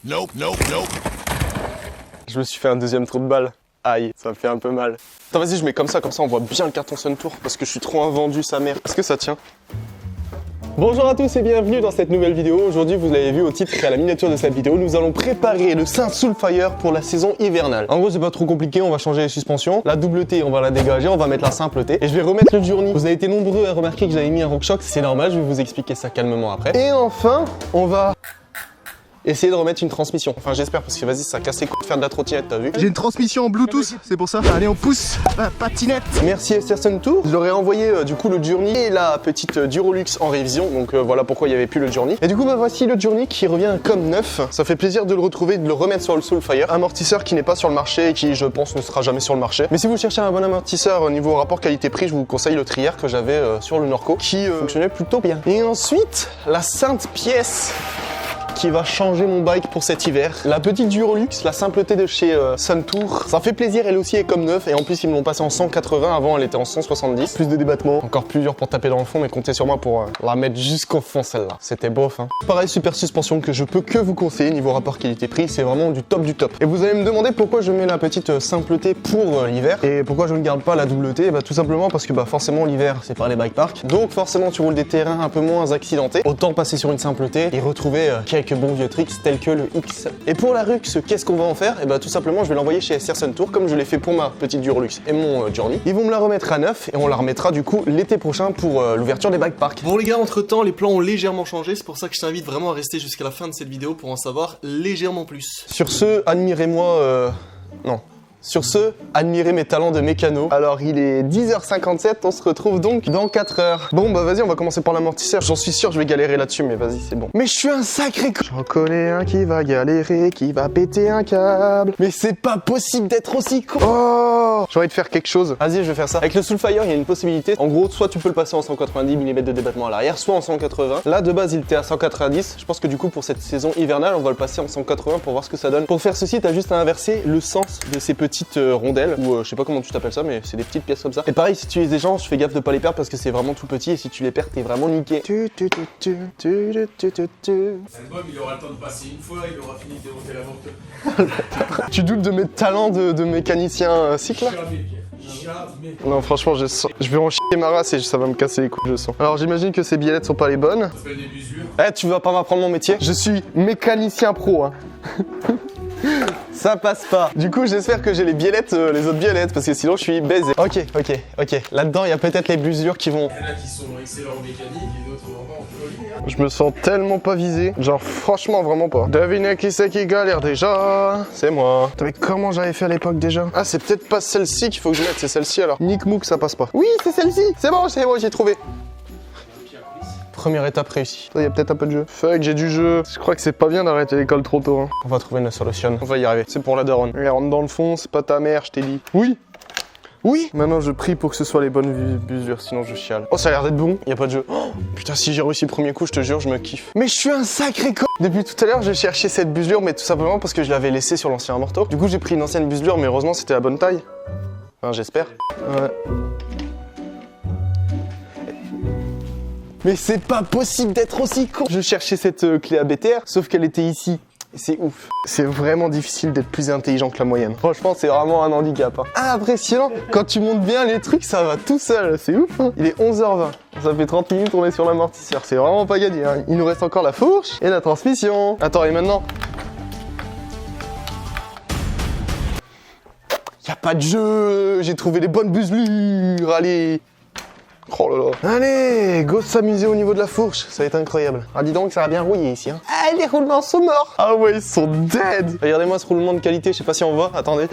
Nope, nope, nope. Je me suis fait un deuxième trou de balle. Aïe, ça me fait un peu mal. Attends, vas-y, je mets comme ça on voit bien le carton Suntour parce que je suis trop invendu sa mère. Est-ce que ça tient? Bonjour à tous et bienvenue dans cette nouvelle vidéo. Aujourd'hui, vous l'avez vu au titre et à la miniature de cette vidéo, nous allons préparer le Saint Soulfire pour la saison hivernale. En gros, c'est pas trop compliqué, on va changer les suspensions. La double T, on va la dégager, on va mettre la simple T. Et je vais remettre le Journey. Vous avez été nombreux à remarquer que j'avais mis un RockShox, c'est normal, je vais vous expliquer ça calmement après. Et enfin, on va essayer de remettre une transmission. Enfin, j'espère, parce que vas-y, ça casse les couilles de faire de la trottinette, t'as vu? J'ai une transmission en Bluetooth, c'est pour ça. Allez, on pousse la patinette. Merci SR Suntour. Je leur ai envoyé du coup le Journey et la petite Durolux en révision. Donc voilà pourquoi il n'y avait plus le Journey. Et du coup, bah voici le Journey qui revient comme neuf. Ça fait plaisir de le retrouver, de le remettre sur le Soulfire. Amortisseur qui n'est pas sur le marché et qui, je pense, ne sera jamais sur le marché. Mais si vous cherchez un bon amortisseur au niveau rapport qualité-prix, je vous conseille le Trier que j'avais sur le Norco qui fonctionnait plutôt bien. Et ensuite, la sainte pièce qui va changer mon bike pour cet hiver. La petite Durolux, la simpleté de chez Suntour. Ça fait plaisir, elle aussi est comme neuf. Et en plus, ils me l'ont passé en 180. Avant, elle était en 170. Plus de débattement. Encore plus dur pour taper dans le fond, mais comptez sur moi pour la mettre jusqu'au fond, celle-là. C'était bof, hein. Pareil, super suspension que je peux que vous conseiller niveau rapport qualité-prix. C'est vraiment du top du top. Et vous allez me demander pourquoi je mets la petite simpleté pour l'hiver. Et pourquoi je ne garde pas la double T. Bah, tout simplement parce que forcément, l'hiver, c'est pas les bike parks. Donc, forcément, tu roules des terrains un peu moins accidentés. Autant passer sur une simple T et retrouver quelques bons vieux tricks tels que le X. Et pour la Rux, qu'est-ce qu'on va en faire? Et bah tout simplement je vais l'envoyer chez SR Suntour comme je l'ai fait pour ma petite Durolux et mon Journey. Ils vont me la remettre à neuf et on la remettra du coup l'été prochain pour l'ouverture des bike parks. Bon les gars, entre temps les plans ont légèrement changé, c'est pour ça que je t'invite vraiment à rester jusqu'à la fin de cette vidéo pour en savoir légèrement plus. Sur ce, admirez-moi non. Sur ce, admirez mes talents de mécano. Alors il est 10h57, on se retrouve donc dans 4 heures. Bon bah vas-y, on va commencer par l'amortisseur. J'en suis sûr, je vais galérer là-dessus, mais vas-y, c'est bon. Mais je suis un sacré con. J'en connais un qui va galérer, qui va péter un câble. Mais c'est pas possible d'être aussi con. Oh, j'ai envie de faire quelque chose. Vas-y, je vais faire ça. Avec le Soulfire, il y a une possibilité. En gros, soit tu peux le passer en 190 mm de débattement à l'arrière, soit en 180. Là, de base, il était à 190. Je pense que du coup, pour cette saison hivernale, on va le passer en 180 pour voir ce que ça donne. Pour faire ceci, t'as juste à inverser le sens de ces petites rondelles, ou je sais pas comment tu t'appelles ça, mais c'est des petites pièces comme ça. Et pareil, si tu utilises des gens, je fais gaffe de pas les perdre parce que c'est vraiment tout petit et si tu les perds, t'es vraiment niqué. L'album, il aura le temps de passer une fois, il aura fini de démonter la moto. Tu doutes de mes talents de mécanicien cycle? Jamais. Non, franchement, je vais en chier ma race et ça va me casser les couilles, je sens. Alors, j'imagine que ces biellettes sont pas les bonnes. Ça fait des busures. Eh, tu vas pas m'apprendre mon métier? Je suis mécanicien pro, hein. Ça passe pas. Du coup, j'espère que j'ai les biellettes, les autres biellettes, parce que sinon je suis baisé. Ok. Là-dedans, il y a peut-être les busures qui vont. Il y en a qui sont excellents en mécanique et d'autres vraiment en folie. Je me sens tellement pas visé. Genre, franchement, vraiment pas. Devinez qui c'est qui galère déjà? C'est moi. Putain, mais comment j'avais fait à l'époque déjà? Ah, c'est peut-être pas celle-ci qu'il faut que je mette, c'est celle-ci alors. Nick Mook, ça passe pas. Oui, c'est celle-ci. C'est bon, j'ai trouvé. Première étape réussie. Il y a peut-être un peu de jeu. Fuck, j'ai du jeu. Je crois que c'est pas bien d'arrêter l'école trop tôt. Hein. On va trouver une solution. On va y arriver. C'est pour la daronne. Elle rentre dans le fond, c'est pas ta mère, je t'ai dit. Oui. Oui. Maintenant, je prie pour que ce soit les bonnes busures, sinon je chiale. Oh, ça a l'air d'être bon. Y a pas de jeu. Oh, putain, si j'ai réussi le premier coup, je te jure, je me kiffe. Mais je suis un sacré con. Depuis tout à l'heure, je cherchais cette buselure, mais tout simplement parce que je l'avais laissée sur l'ancien amorto. Du coup, j'ai pris une ancienne buselure, mais heureusement, c'était la bonne taille. Enfin, j'espère. Ouais. Mais c'est pas possible d'être aussi con. Je cherchais cette clé ABTR, sauf qu'elle était ici. Et c'est ouf. C'est vraiment difficile d'être plus intelligent que la moyenne. Franchement, c'est vraiment un handicap. Hein. Ah, impressionnant. Quand tu montes bien les trucs, ça va tout seul. C'est ouf. Hein. Il est 11h20. Ça fait 30 minutes qu'on est sur l'amortisseur. C'est vraiment pas gagné. Hein. Il nous reste encore la fourche et la transmission. Attends, et maintenant? Y'a pas de jeu. J'ai trouvé les bonnes buselures. Allez. Oh là là. Allez, go s'amuser au niveau de la fourche, ça va être incroyable. Ah dis donc, ça va bien rouiller ici. Hein. Ah, les roulements sont morts. Ah ouais, ils sont dead. Regardez-moi ce roulement de qualité, je sais pas si on voit. Attendez.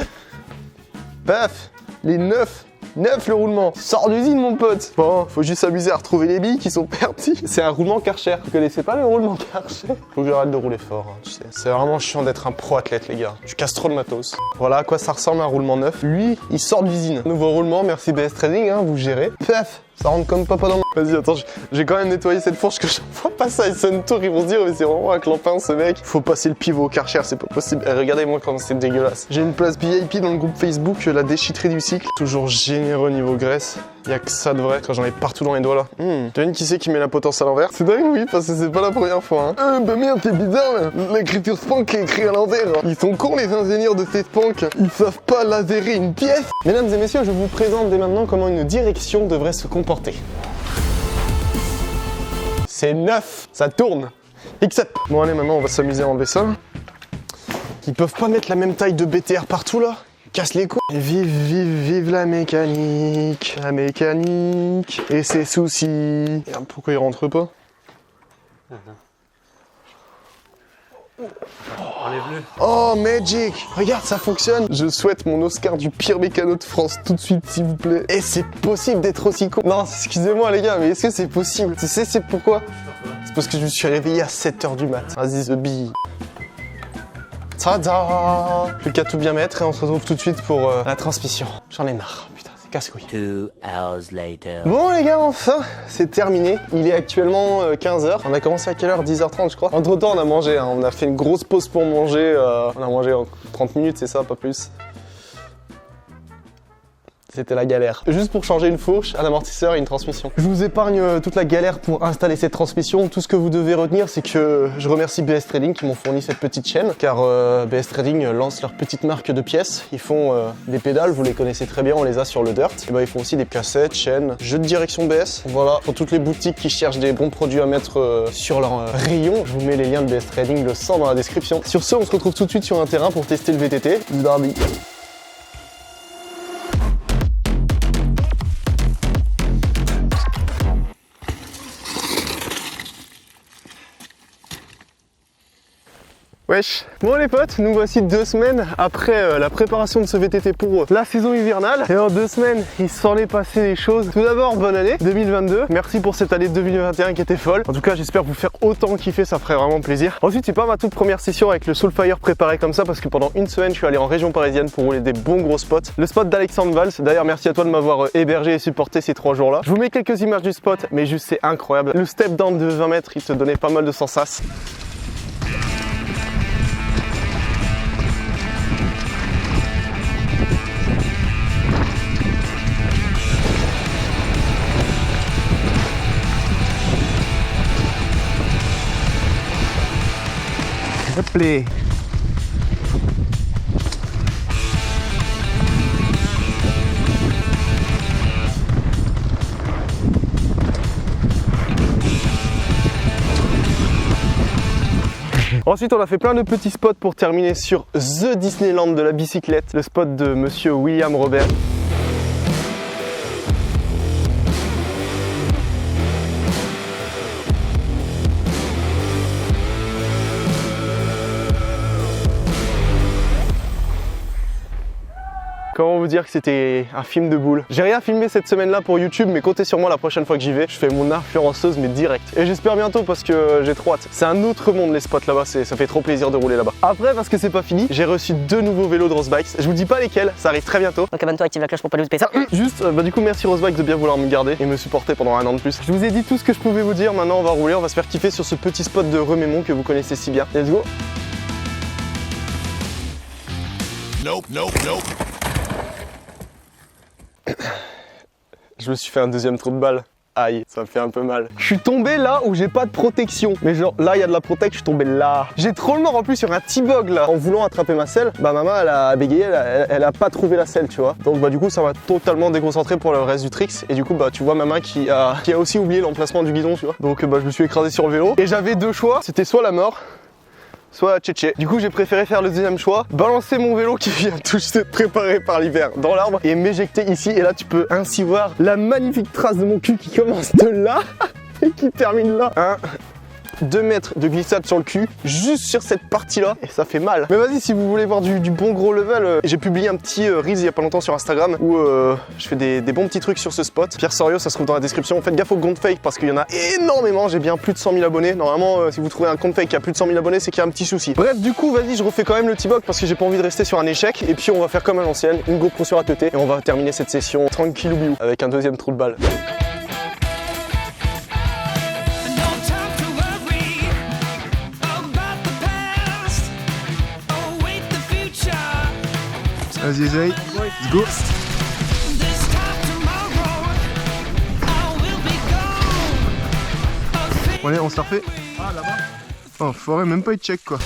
Paf, les 9 le roulement. Sors d'usine mon pote. Bon, faut juste s'amuser à retrouver les billes qui sont perdues. C'est un roulement Karcher. Vous connaissez pas le roulement Karcher? Faut que j'arrête de rouler fort, hein, tu sais. C'est vraiment chiant d'être un pro athlète les gars. Tu casses trop de matos. Voilà à quoi ça ressemble un roulement neuf. Lui, il sort d'usine. Nouveau roulement, merci BS Trading, hein, vous gérez. Paf. Ça rentre comme papa dans mon... Vas-y, attends, j'ai quand même nettoyé cette fourche que je vois pas ça à Suntour, ils vont se dire mais c'est vraiment un clampin ce mec. Faut passer le pivot au Karcher, c'est pas possible. Et regardez-moi comment c'est dégueulasse. J'ai une place VIP dans le groupe Facebook, la déchiterie du cycle. Toujours généreux niveau graisse. Y a que ça de vrai quand j'en ai partout dans les doigts là. Devine qui c'est qui met la potence à l'envers? C'est dingue, oui, parce que c'est pas la première fois. Hein. Bah merde, c'est bizarre là. L'écriture Spank est écrite à l'envers. Ils sont cons les ingénieurs de ces Spank. Ils savent pas laserer une pièce. Mesdames et messieurs, je vous présente dès maintenant comment une direction devrait se comporter. C'est neuf, ça tourne. X-up. Bon allez, maintenant on va s'amuser à enlever ça. Ils peuvent pas mettre la même taille de BTR partout là. Casse les couilles. Vive, vive, vive la mécanique et ses soucis. Merde, pourquoi il rentre pas? Enlève-le. Oh magic. Regarde, ça fonctionne. Je souhaite mon Oscar du pire mécano de France tout de suite, s'il vous plaît. Et c'est possible d'être aussi con. Non, excusez-moi les gars, mais est-ce que c'est possible? Tu sais c'est pourquoi? C'est parce que je me suis réveillé à 7h du mat. Vas-y, the bee. Tada! Plus qu'à tout bien mettre et on se retrouve tout de suite pour la transmission. J'en ai marre, putain, c'est casse-couille. 2 hours later. Bon les gars, enfin, c'est terminé. Il est actuellement 15h. On a commencé à quelle heure? 10h30 je crois. Entre temps on a mangé, hein. On a fait une grosse pause pour manger. On a mangé en 30 minutes, c'est ça, pas plus. C'était la galère. Juste pour changer une fourche, un amortisseur et une transmission. Je vous épargne toute la galère pour installer cette transmission. Tout ce que vous devez retenir, c'est que je remercie BS Trading qui m'ont fourni cette petite chaîne. Car BS Trading lance leur petite marque de pièces. Ils font des pédales, vous les connaissez très bien, on les a sur le Dirt. Et ben, ils font aussi des cassettes, chaînes, jeux de direction BS. Voilà, pour toutes les boutiques qui cherchent des bons produits à mettre sur leur rayon, je vous mets les liens de BS Trading, le 100 dans la description. Sur ce, on se retrouve tout de suite sur un terrain pour tester le VTT. Darby. Wesh. Bon les potes, nous voici 2 semaines après la préparation de ce VTT pour la saison hivernale. Et en 2 semaines, il s'en est passé des choses. Tout d'abord, bonne année 2022. Merci pour cette année 2021 qui était folle. En tout cas, j'espère vous faire autant kiffer, ça ferait vraiment plaisir. Ensuite, c'est pas ma toute première session avec le Soulfire préparé comme ça parce que pendant une semaine, je suis allé en région parisienne pour rouler des bons gros spots. Le spot d'Alexandre Valls. D'ailleurs, merci à toi de m'avoir hébergé et supporté ces 3 jours-là. Je vous mets quelques images du spot, mais juste c'est incroyable. Le step down de 20 mètres, il te donnait pas mal de sensations. Play. Ensuite, on a fait plein de petits spots pour terminer sur The Disneyland de la bicyclette, le spot de monsieur William Robert. Comment vous dire que c'était un film de boule. J'ai rien filmé cette semaine-là pour YouTube, mais comptez sur moi la prochaine fois que j'y vais. Je fais mon influenceuse, mais direct. Et j'espère bientôt parce que j'ai trop hâte. C'est un autre monde les spots là-bas, ça fait trop plaisir de rouler là-bas. Après, parce que c'est pas fini, j'ai reçu 2 nouveaux vélos de Rosebikes. Je vous dis pas lesquels, ça arrive très bientôt. Donc abonne-toi, active la cloche pour pas louper ça. Juste, du coup, merci Rosebikes de bien vouloir me garder et me supporter pendant 1 an de plus. Je vous ai dit tout ce que je pouvais vous dire, maintenant on va rouler, on va se faire kiffer sur ce petit spot de Remémont que vous connaissez si bien. Let's go. Nope, nope, nope. Je me suis fait un 2e trou de balle. Aïe, ça me fait un peu mal. Je suis tombé là où j'ai pas de protection. Mais genre là il y a de la protection, je suis tombé là. J'ai trop le mort en plus sur un T-bog là. En voulant attraper ma selle, bah maman elle a bégayé, elle a pas trouvé la selle, tu vois. Donc bah du coup ça m'a totalement déconcentré pour le reste du tricks. Et du coup bah tu vois maman qui a aussi oublié l'emplacement du guidon, tu vois. Donc bah je me suis écrasé sur le vélo. Et j'avais 2 choix, c'était soit la mort, soit tchétché. Du coup j'ai préféré faire le 2e choix, balancer mon vélo qui vient tout juste d'être préparé par l'hiver dans l'arbre et m'éjecter ici. Et là tu peux ainsi voir la magnifique trace de mon cul qui commence de là et qui termine là. 2 mètres de glissade sur le cul, juste sur cette partie-là, et ça fait mal. Mais vas-y, si vous voulez voir du bon gros level, j'ai publié un petit Reels il y a pas longtemps sur Instagram où je fais des bons petits trucs sur ce spot. Pierre Sorio, ça se trouve dans la description. Faites gaffe aux comptes fake parce qu'il y en a énormément. J'ai bien plus de 100 000 abonnés. Normalement, si vous trouvez un compte fake qui a plus de 100 000 abonnés, c'est qu'il y a un petit souci. Bref, du coup, vas-y, je refais quand même le T-Bog parce que j'ai pas envie de rester sur un échec. Et puis, on va faire comme à l'ancienne, une GoPro sur ATT et on va terminer cette session tranquille ou avec un 2e trou de balle. Vas-y, Zay. Let's go. Bon, allez, on se la refait. Ah, là-bas. Oh, faudrait même pas être check quoi.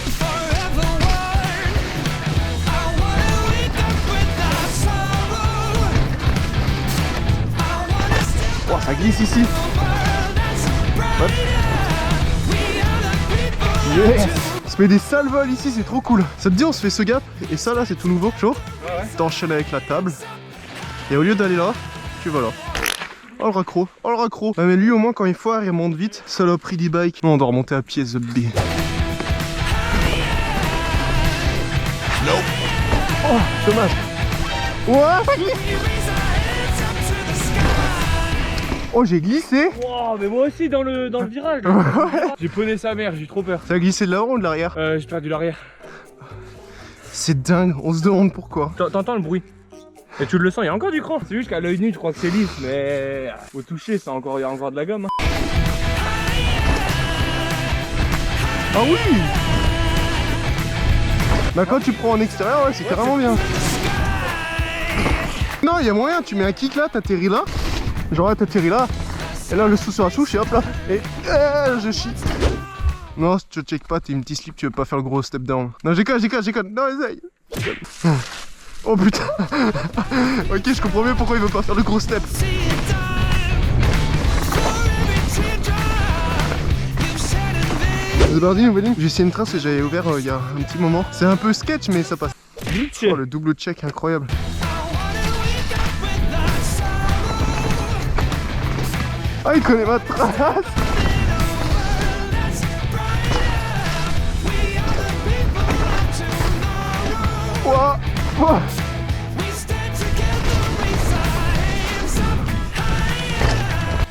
Oh, ça glisse ici. Hop. Yes. On se fait des sales vols ici, c'est trop cool. Ça te dit, on se fait ce gap et ça là, c'est tout nouveau. Chaud. Ouais. T'enchaînes avec la table. Et au lieu d'aller là, tu vas là. Oh le raccro, oh le raccro. Ah, mais lui au moins quand il foire, il remonte vite. Saloperie d'e-bike. Non, on doit remonter à pied, the B. Oh, dommage. Ouais. Oh, j'ai glissé. Wow, mais moi aussi dans le virage. J'ai poney sa mère, j'ai trop peur. Ça a glissé de l'avant ou de l'arrière? J'ai perdu l'arrière. C'est dingue, on se demande pourquoi. T'entends le bruit? Et tu le sens, il y a encore du cran. C'est juste qu'à l'œil nu, je crois que c'est lisse, mais au toucher, il y a encore de la gomme. Hein. Ah oui. Bah quand tu prends en extérieur, ouais, c'est carrément bien. Non, il y a moyen, tu mets un kick là, t'atterris là. Genre là, t'atterris là. Et là, le sous sur la touche et hop là. Et je chie. Non, si tu check pas, t'es une petite slip, tu veux pas faire le gros step down. Non, j'ai déconne. Non, essaye. Oh putain. Ok, je comprends mieux pourquoi il veut pas faire le gros step. C'est parti, j'ai essayé une trace et j'avais ouvert il y a un petit moment. C'est un peu sketch, mais ça passe. Oh, le double check, incroyable. Ah, il connaît ma trace. Ouah, ouah.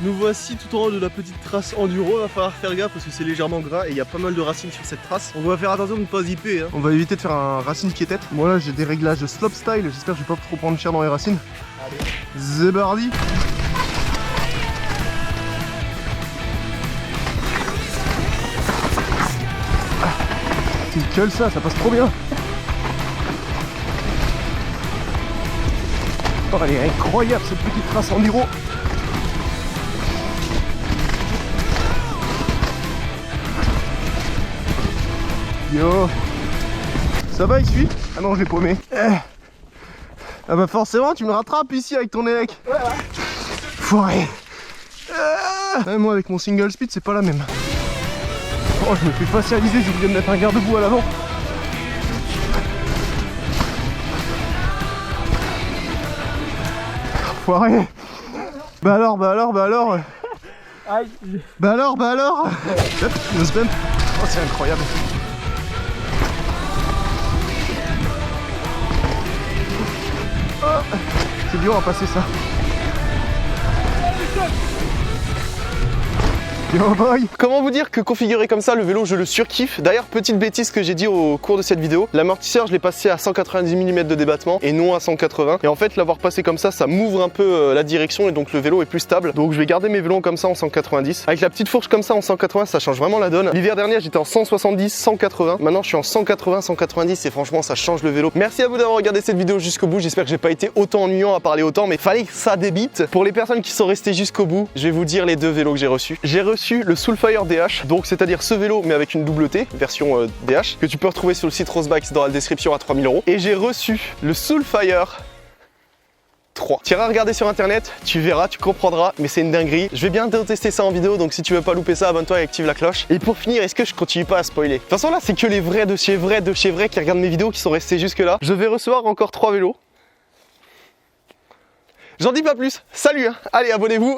Nous voici tout en haut de la petite trace enduro. Va falloir faire gaffe parce que c'est légèrement gras et il y a pas mal de racines sur cette trace. On va faire attention de ne pas zipper. Hein. On va éviter de faire un racine qui est tête. Bon là j'ai des réglages de slope style. J'espère que je vais pas trop prendre cher dans les racines. Zébardi. Quel ça passe trop bien. Oh, elle est incroyable cette petite trace enduro. Yo. Ça va, il suit? Ah non, je l'ai paumé. Ah bah forcément, tu me rattrapes ici avec ton élec. Ouais. Foiré. Moi avec mon single speed, c'est pas la même. Oh, je me fais facialiser, j'ai oublié de mettre un garde-boue à l'avant. Foiré. Bah alors. Aïe. Bah alors. Hop, nose bump. Oh, c'est incroyable. Oh, c'est dur à passer ça. Yo boy. Comment vous dire que configuré comme ça, le vélo, je le surkiffe. D'ailleurs, petite bêtise que j'ai dit au cours de cette vidéo, l'amortisseur, je l'ai passé à 190 mm de débattement et non à 180. Et en fait, l'avoir passé comme ça m'ouvre un peu la direction et donc le vélo est plus stable. Donc je vais garder mes vélos comme ça en 190. Avec la petite fourche comme ça en 180, ça change vraiment la donne. L'hiver dernier, j'étais en 170, 180. Maintenant, je suis en 180, 190 et franchement, ça change le vélo. Merci à vous d'avoir regardé cette vidéo jusqu'au bout. J'espère que j'ai pas été autant ennuyant à parler autant, mais fallait que ça débite. Pour les personnes qui sont restées jusqu'au bout, je vais vous dire les deux vélos que j'ai reçus. J'ai reçu le Soulfire DH, donc c'est-à-dire ce vélo mais avec une double T, version DH, que tu peux retrouver sur le site Rosebikes dans la description à 3000 €. Et j'ai reçu le Soulfire 3. Tu iras regarder sur internet, tu verras, tu comprendras, mais c'est une dinguerie. Je vais bientôt tester ça en vidéo, donc si tu veux pas louper ça, abonne-toi et active la cloche. Et pour finir, est-ce que je continue pas à spoiler? De toute façon là, c'est que les vrais de chez vrais qui regardent mes vidéos qui sont restés jusque là. Je vais recevoir encore 3 vélos. J'en dis pas plus. Salut hein. Allez, abonnez-vous.